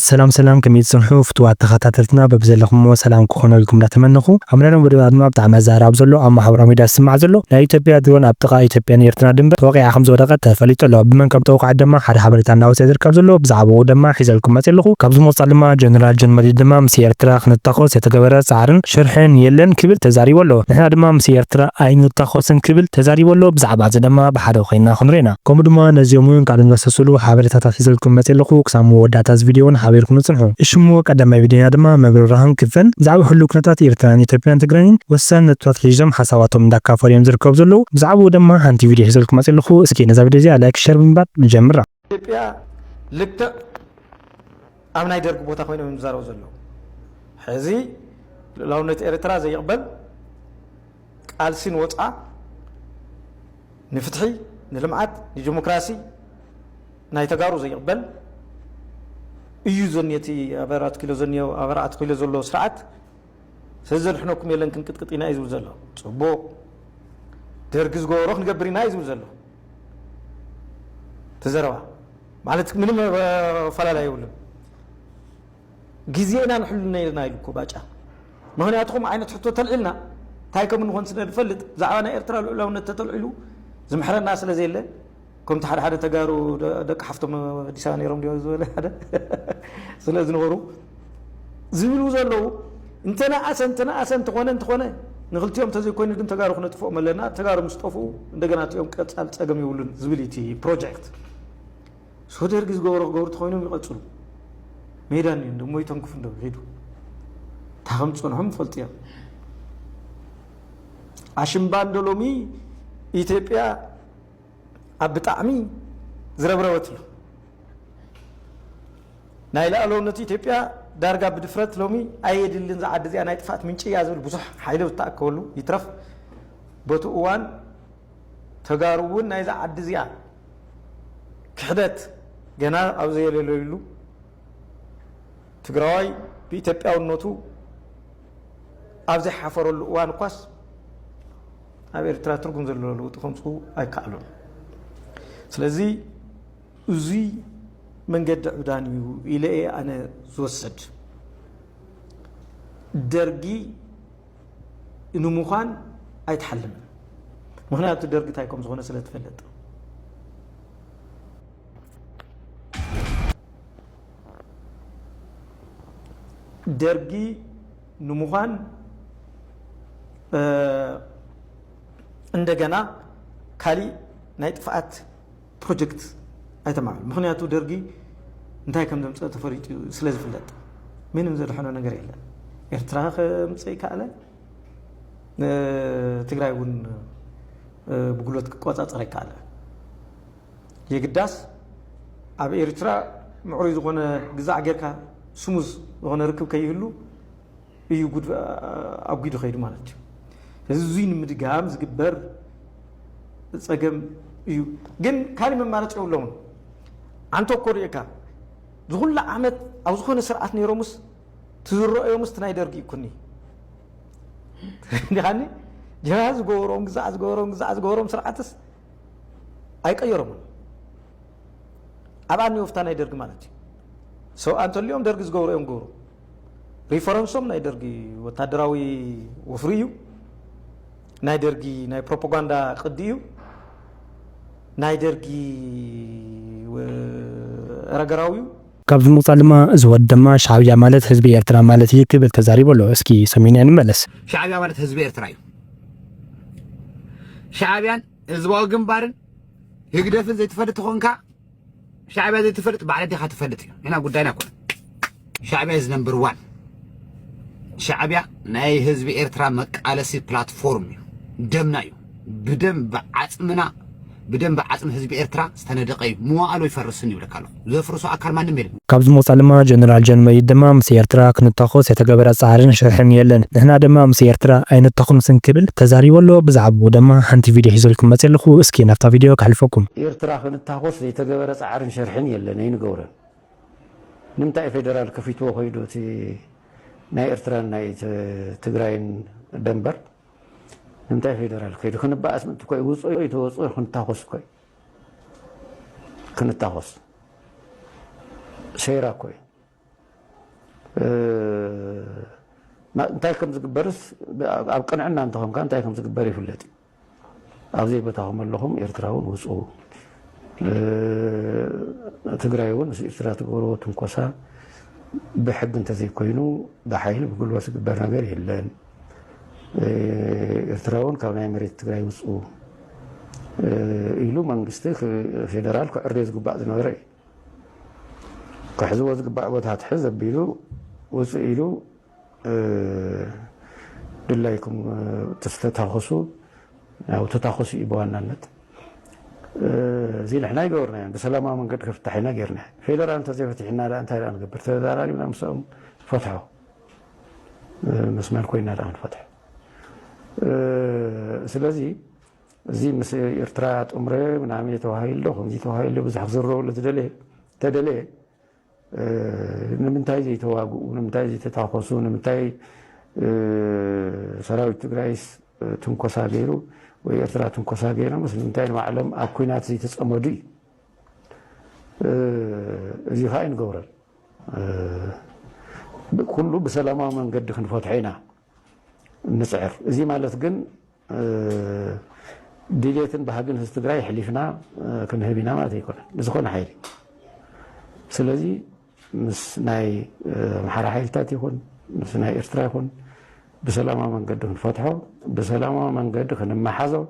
سلام سلام كمية صنحو فتوات تخطاتلتنا ببزلكم سلام كخونا لكم داتمنخو عملنا بدأنا بتاع مزارع بزلو أما حور ميدا سمع زلو لا يتبع درون أبتقى يتبع نيرتنا دنبر توقع خمس ورقة تفليت له بمن كم توقع دما حد حبرتنا ناو سيدر كابزلو بزعبو دما حيزلكم مثلخو كابز مصالما جنرال جنمدي دما مسيرترا خنتاخو سيتغبر سعرن شرحن يلن كبل تزاري ولو نحنا دما مسيرترا اين تاخوسن كبل تزاري ولو بزعبا دما بحدو خينا خنرينا كوم دما نزيومون قالن نسسلو حبرتات حيزلكم مثلخو كسامو وداتاز فيديون حبيركم نصنحو اشمو قدما فيديو دما مبررهم كفن زعبو حلو كنتات ايرتران يتبعن تغرين وسن نتوات ليجم حساباتهم داكافور يمزركو زلو بزعبو دما هانتي فيديو حيزلكم مثلخو اسكي نزا فيديو لايك شير بنبات نجمر ኢትዮጵያ ልክ አምናይ ደርግ ቦታ ኮይኖም ይምዛረው ዘሎ ሕዚ ላውነት ኤርትራ ዘይቅበል ቃልሲን ወጣ ንፍትሒ ንልምዓት ንዲሞክራሲ ናይ ተጋሩ ዘይቅበል እዩ ዘንየቲ አበራት ኪሎ ዘንየው አበራት ኪሎ ዘሎ ስርዓት ስለዘልሕነኩም የለን ክንቅጥቅጥና ይዝብል ዘሎ ጽቡቅ ደርግ ዝገበሮ ክንገብርና ይዝብል ዘሎ ተዘረባ ማለት ምንም ፈላላ ይውልም ጊዜና ንሕሉና ይልና ይልኩ ባጫ ምክንያቱም አይነት ሕቶ ተልዕልና ታይከም ንኾን ስለፈልጥ ዛዕባና ኤርትራ ልዑላውነት ተተልዕሉ ዝምሕረና ስለዘይለ ከምቲ ሓደ ሓደ ተጋሩ ደቂ ሓፍቶም አዲስ አበባ ነይሮም ዲዮ ዝበለ ሓደ ስለዝነበሩ ዝብሉ ዘለው እንተና አሰን ተኾነ ንኽልቲዮም ተዘይኮይኑ ግን ተጋሩ ክነጥፎም ኣለና ተጋሩ ምስጠፉ እንደገና ትዮም ቀጻል ጸገም ይውሉን ዝብሊቲ ፕሮጀክት ሶደር ግዝ ገበሩ ተኾይኖም ይቀጽሉ ሜዳን እንደሞ ይተንኩፍ እንደው ሄዱ ታኸምጽንሁም ፈልጥያ አሽምባንዶሎሚ ኢትዮጵያ አብጣዕሚ ዝረብረወትሉ ናይላ አለውነት ኢትዮጵያ ዳርጋ ብድፍረት ሎሚ አይድልን ዘዓድ እዚያ ናይ ጥፋት ምንጭ ያዝብል ብዙሕ ሓይሉ ተኣከበሉ ይትረፍ በቱ እዋን ተጋሩውን ናይ ዘዓድ እዚያ ክሕደት ገና አብዘ የሌሉ ትግራዋይ በኢትዮጵያውነቱ አብዘ ሓፈረሉ እዋን ኳስ ኣብ ኤርትራ ትርጉም ዘለዎ ለውጥ ከምፁ ኣይከኣሉን ስለዚህ እዚ መንገድ ዕዳን እዩ ኢለ ኣነ ዝወሰድ ደርጊ ንምዃን ኣይተሓልምን ምክንያቱ ደርጊ ታይ ከም ዝኾነ ስለተፈለጠ ደርጊ ንምዃን እንደገና ካሊ ናይ ጥፋት ፕሮጀክት አይተማል ምክንያቱ ደርጊ እንታይ ከም ደምፀ ተፈሪጡ ስለዝፍለጥ ምንም ዘድሐነ ነገር የለ ኤርትራ ከምፀይ ካለ ትግራይ ውን ብጉልበት ክቆጻጸር ካለ የግዳስ ኣብ ኤርትራ ምዕሩይ ዝኾነ ግዛዕ ጌርካ ስሙዝ ዝኾነ ርክብ ከይህሉ እዩ ጉድ አጉዱ ኸይዱ ማለት እዩ እዙይን ምድጋም ዝግበር ጸገም እዩ ግን ካሊ መማረጽ ይውለውን አንተ ኮሪካ ዝሁላ ዓመት ኣብ ዝኾነ ስርዓት ነይሮሙስ ትዝረአዮሙስ ናይ ደርጊ ይኩኒ እንዲሃኒ ጀሃዝ ጎሮም ስርዓትስ አይቀየሮም አባኒ ወፍታ ናይ ደርጊ ማለት እዩ ሰው አንተ ሊዮም ደርጊ ዝገብሮም ጎሮ ሪፈረንሶም ናይ ደርጊ ወታደራዊ ወፍሪዩ ናይ ደርጊ ናይ ፕሮፓጋንዳ ቅዲዩ ናይ ደርጊ ረገራዊ ካብዝ ሙጻልማ ዝወድ ደማ ሻዕብያ ማለት ህዝቢ ኤርትራ ማለት ይክብል ተዛሪበሎ እስኪ ሰሚና እንመለስ ሻዕብያ ማለት ህዝቢ ኤርትራ እዩ ሻዕብያን ህዝባዊ ግንባርን ህግደፍን ዘይተፈልጥ ኮንካ ሻዕብያ ዘይተፈልጥ ባዕለቲ ካ ተፈልጥ እዩ እና ጉዳይና ኮን ሻዕብያ is number 1 ሻዕብያ ናይ ህዝቢ ኤርትራ መቃለሲ ፕላትፎርም እዩ ደምና እዩ بدم بعزم حزب إيرترا استندقي مواعلو يفرسن يولكالو زفرسو أكل ما نميل كابز مصالما جنرال جنمي دمام سيرترا كنتاخوس يتقبر صارن شرحن يلن نحنا دمام سيرترا أين التخم سنكبل تزاري ولو بزعب ودما هانتي فيديو حيزلكم مثلخو اسكي نفتا فيديو كحلفكم إيرترا كنتاخوس يتقبر صارن شرحن يلن أين قورن نمتا فيدرال كفيتو خيدوتي ناي إيرترا ناي تقراين دنبر نمتى فيدرال كيدو كنا بأس من تكوي وصوي يتوصل كنا تاخص كوي كنا تاخص سيرا كوي እንታይ ከም ዝግበርስ ኣብ ቅንዕና እንተኾንካ እንታይ ከም ዝግበር ይፍለጥ ኣብዘይ ቦታኹም ኣለኹም ኤርትራውን ውፁ ትግራይ እውን ኤርትራ ትገብሮ ትንኮሳ ብሕግ እንተዘይኮይኑ ብሓይሊ ብጉልበት ዝግበር ነገር የለን ኤርትራውን ካብ ናይ መሬት ትግራይ ውፁ ኢሉ መንግስቲ ፌደራል ክዕርዮ ዝግባእ ዝነበረ እዩ ክሕዝቦ ዝግባእ ቦታ ትሕዝ ኣቢሉ ውፅእ ኢሉ ድላይኩም ተስተታኸሱ ያው ተታኸሱ እዩ በዋናነት زي نحن يقولنا يعني بسلامة من قد فتحنا قرنا فيدرال أنت زي فتحنا لا أنت الآن قبل فيدرال من أمسهم فتحوا مسمار كوينا الآن فتح سلازي زي مس إرتراعات أمره من عملية توهاي له هم يتوهاي له بزح زره ولا تدلي نمتاي زي تواجو نمتاي زي تتعاقصو نمتاي سراوي تجرايس تنقصا غيره ويرترا تنقصا غيره مثل نمتاي معلم أكوينات زي تصمدي زي هاي نقول كله بسلامة من قد خنفتحينا نسعر زي مالت جن ديجيتن بهاجن هستدراي حليفنا كنهبينا ما تيكون بزخون حيلي سلازي مس ناي محر حيلتات يكون مس ناي إرترا يكون بسلامة من قد خنفتحه بسلامة من قد خنمحزه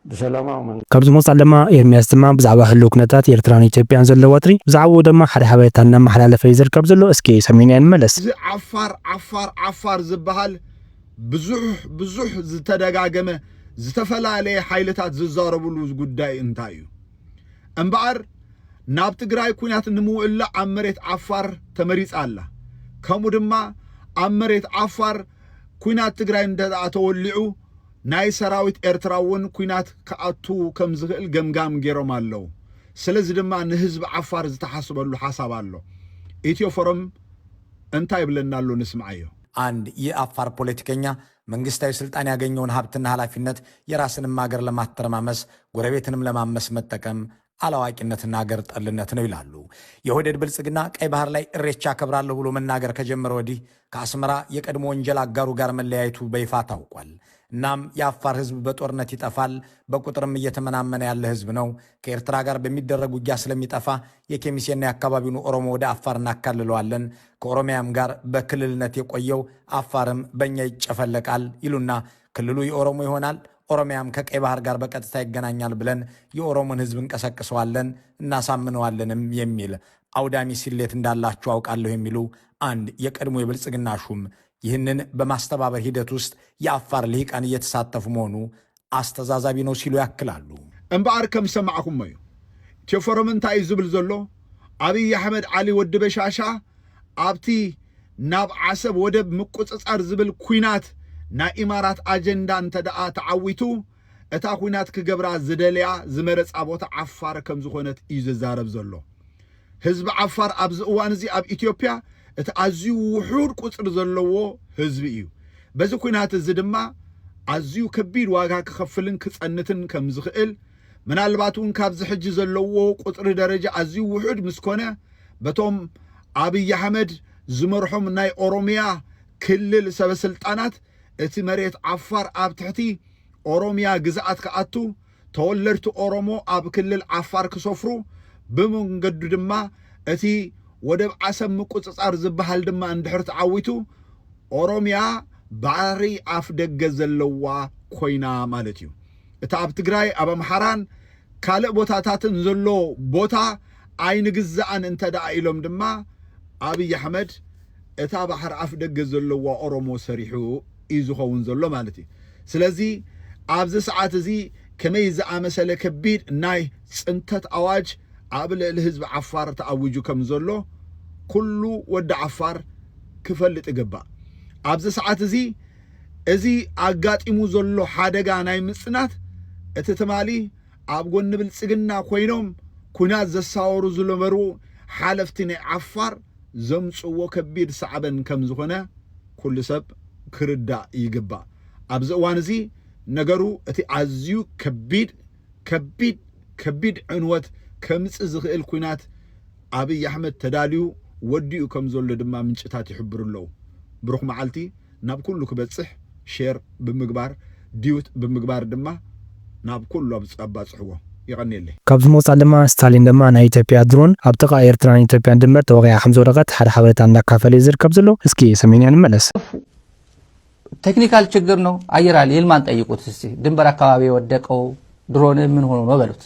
بسلامة من كابز موصل لما إرمياس تمام بزعوا هلو كنتات يرتراني تبي أنزل لواتري بزعوا دما حد حبيتنا محل فيزر كابز له اسكي سميني الملس عفار زبهال بزح زتدغاغمه زتفلالي حيلتات ززاربلو ጉዳይ እንታዩ እንባር ናብ ትግራይ ኩናት ንሙኡላ አመሬት ዓፋር ተመሪጽ አላ ከሙ ድማ አመሬት ዓፋር ኩናት ትግራይ እንደተወልዑ ናይ ሰራዊት ኤርትራውን ኩናት ከአቱ ከም ዝኽእል ገምጋም ገሮም አለው ስለዚህ ድማ ንህዝብ ዓፋር ዝተሐስበሉ ሐሳብ አለው ኢትዮ ፎረም እንታይ ብለናሉ ንስማዓዮ አንድ የአፋር ፖለቲከኛ መንግስታዊ ስልጣን ያገኘውን ሀብትና ኃላፊነት የራስንም ሀገር ለማተረማመስ ጎረቤትንም ለማመስ መጠቀም አላዋቂነትና ሀገር ጠልነት ነው ይላሉ። የሆዴድ ብልጽግና ቀይ ባህር ላይ እሬቻ ከብራለሁ ብሎ መናገር ከጀመረ ወዲህ ከአስመራ የቀድሞ ወንጀል አጋሩ ጋር መለያየቱ በይፋ ታውቋል። እናም የአፋር ህዝብ በጦርነት ይጠፋል፣ በቁጥርም እየተመናመነ ያለ ህዝብ ነው። ከኤርትራ ጋር በሚደረግ ውጊያ ስለሚጠፋ የኬሚሴና የአካባቢውን ኦሮሞ ወደ አፋር እናካልለዋለን፣ ከኦሮሚያም ጋር በክልልነት የቆየው አፋርም በእኛ ይጨፈለቃል ይሉና ክልሉ የኦሮሞ ይሆናል፣ ኦሮሚያም ከቀይ ባህር ጋር በቀጥታ ይገናኛል ብለን የኦሮሞን ህዝብ እንቀሰቅሰዋለን እናሳምነዋለንም የሚል አውዳሚ ሲሌት እንዳላችሁ አውቃለሁ የሚሉ አንድ የቀድሞ የብልጽግና ሹም ይህንን በማስተባበር ሂደት ውስጥ የአፋር ልሂቃን እየተሳተፉ መሆኑ አስተዛዛቢ ነው ሲሉ ያክላሉ። እንባር ከም ሰማዕኩም እዩ ቸፈሮም እንታይ ዝብል ዘሎ አብይ አሕመድ ዓሊ ወዲ በሻሻ ኣብቲ ናብ ዓሰብ ወደብ ምቁጽጻር ዝብል ኩናት ናይ ኢማራት አጀንዳ እንተደኣ ተዓዊቱ እታ ኩናት ክገብራ ዝደልያ ዝመረጻ ቦታ ዓፋር ከም ዝኾነት እዩ ዝዛረብ ዘሎ ህዝቢ ዓፋር ኣብዚ እዋን እዚ ኣብ ኢትዮጵያ እቲ ኣዝዩ ውሑድ ቁጽሪ ዘለዎ ህዝቢ እዩ በዚ ኩናት እዚ ድማ ኣዝዩ ከቢድ ዋጋ ክኸፍልን ክጸንትን ከም ዝኽእል ምናልባት እውን ካብዚ ሕጂ ዘለዎ ቁጽሪ ደረጃ ኣዝዩ ውሑድ ምስኮነ በቶም አብይ አሕመድ ዝመርሖም ናይ ኦሮሚያ ክልል ሰበስልጣናት እቲ መሬት ዓፋር ኣብ ትሕቲ ኦሮሚያ ግዛኣት ከኣቱ ተወለድቲ ኦሮሞ ኣብ ክልል ዓፋር ክሰፍሩ ብመንገዱ ድማ እቲ ወደብ ዓሰብ ምቁጽጻር ዝበሃል ድማ እንድሕር ተዓዊቱ ኦሮሚያ ባሪ ኣፍ ደገ ዘለዋ ኮይና ማለት እዩ እቲ ኣብ ትግራይ ኣብ ኣምሓራን ካልእ ቦታታትን ዘሎ ቦታ ኣይንግዛእን እንተደኣ ኢሎም ድማ አብይ አሕመድ እታ ባሕር ኣፍ ደገ ዘለዋ ኦሮሞ ሰሪሑ ይዝኸውን ዘሎ ማለት እዩ ስለዚህ ኣብዚ ሰዓት እዚ ከመይ ዝኣመሰለ ከቢድ ናይ ጽንተት ኣዋጅ ኣብ ልዕሊ ህዝቢ ዓፋር ተኣውጁ ከም ዘሎ ኩሉ ወዲ ዓፋር ክፈልጥ ይግባእ ኣብዚ ሰዓት እዚ ኣጋጢሙ ዘሎ ሓደጋ ናይ ምጽናት እቲ ትማሊ ኣብ ጎኒ ብልጽግና ኮይኖም ኩናት ዘሳወሩ ዝነበሩ ሓለፍቲ ናይ ዓፋር ዘምጽዎ ከቢድ ሰዕበን ከም ዝኾነ ኩሉ ሰብ ክርዳእ ይግባእ ኣብዚ እዋን እዚ ነገሩ እቲ ኣዝዩ ከቢድ ዕንወት ከምጽእ ዝኽእል ኩናት አብይ አሕመድ ተዳልዩ ወዲኡ ከም ዘሎ ድማ ምንጭታት ይሕብሩ ኣለው ብሩኽ መዓልቲ ናብ ኩሉ ክበጽሕ ሼር ብምግባር ዲዩት ብምግባር ድማ ናብ ኩሉ አባጽሕዎ ይቀኒልኝ ካብዚ መውጻእ ድማ ስታሊን ድማ ናይ ኢትዮጵያ ድሮን ኣብ ጥቃ ኤርትራን ኢትዮጵያን ድንበር ተወቂዓ ከም ዝወደቀት ሓደ ሓበሬታ እንዳካፈለ ዝርከብ ዘሎ እስኪ ሰሜንያ እንመለስ ቴክኒካል ችግር ነው አየራል ይልማን ጠይቁት እስቲ ድንበር አካባቢ የወደቀው ድሮን ምን ሆኖ ነው በሉት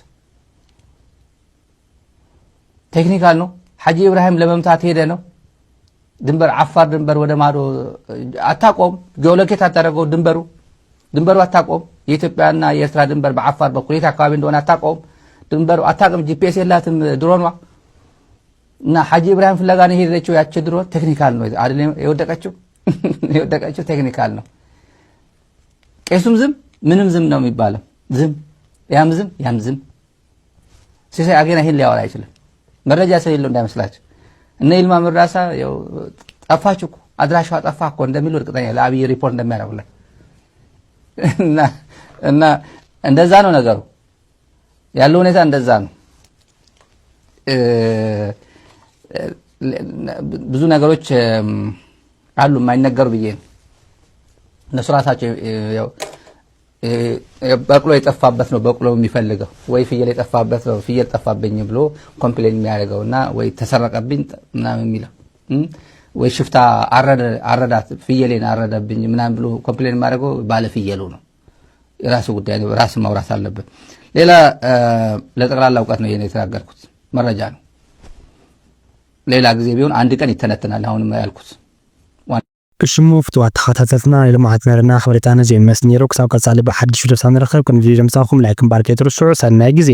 ቴክኒካል ነው ሐጂ ኢብራሂም ለመምታት ሄደ ነው ድንበር አፋር ድንበር ወደ ማዶ አታቆም ጂኦሎኬት አታረገው ድንበሩ አታቆም የኢትዮጵያና የኤርትራ ድንበር በአፋር በኩል የት አካባቢ እንደሆነ አታቆም ድንበሩ አታቆም ጂፒኤስ የላትም ድሮኗ እና ሐጂ ኢብራሂም ፍለጋ ነው ሄደችው ያቺ ድሮን ቴክኒካል ነው አይደል የወደቀችው ቴክኒካል ነው ቄሱም ዝም ምንም ዝም ነው የሚባለው ዝም ያም ዝም ሲሳይ አገና ይሄን ሊያወራ አይችልም መረጃ ስለሌለው እንዳይመስላችሁ እነ ይልማ መርዳሳ ያው ጠፋችኩ አድራሻዋ ጠፋኩ እንደሚሉ እርግጠኛ ለአብይ ሪፖርት እንደሚያደርጉለት እና እንደዛ ነው ነገሩ ያለው ሁኔታ እንደዛ ነው ብዙ ነገሮች አሉ የማይነገሩ ብዬ እነሱ ራሳቸው ያው በቅሎ የጠፋበት ነው በቅሎ የሚፈልገው ወይ ፍየል የጠፋበት ነው ፍየል ጠፋብኝ ብሎ ኮምፕሌን የሚያደርገውና ወይ ተሰረቀብኝ ምናምን የሚለው ወይ ሽፍታ አረዳት ፍየሌን አረዳብኝ ምናምን ብሎ ኮምፕሌን የሚያደርገው ባለ ፍየሉ ነው የራሱ ጉዳይ ነው ራስ ማውራት አለበት ሌላ ለጠቅላላ ዕውቀት ነው የተናገርኩት መረጃ ነው ሌላ ጊዜ ቢሆን አንድ ቀን ይተነተናል አሁንም ያልኩት እሽሙ ፍትዋት ተኸታተልና ልማዓት ነርና ሓበሬታና ዘይ መስኒሮ ክሳብ ቀጻሊ በሐድሽ ደሳን ረኸብ ክንቪ ደምሳኹም ላይክን ባርኬትሩ ሰናይ ጊዜ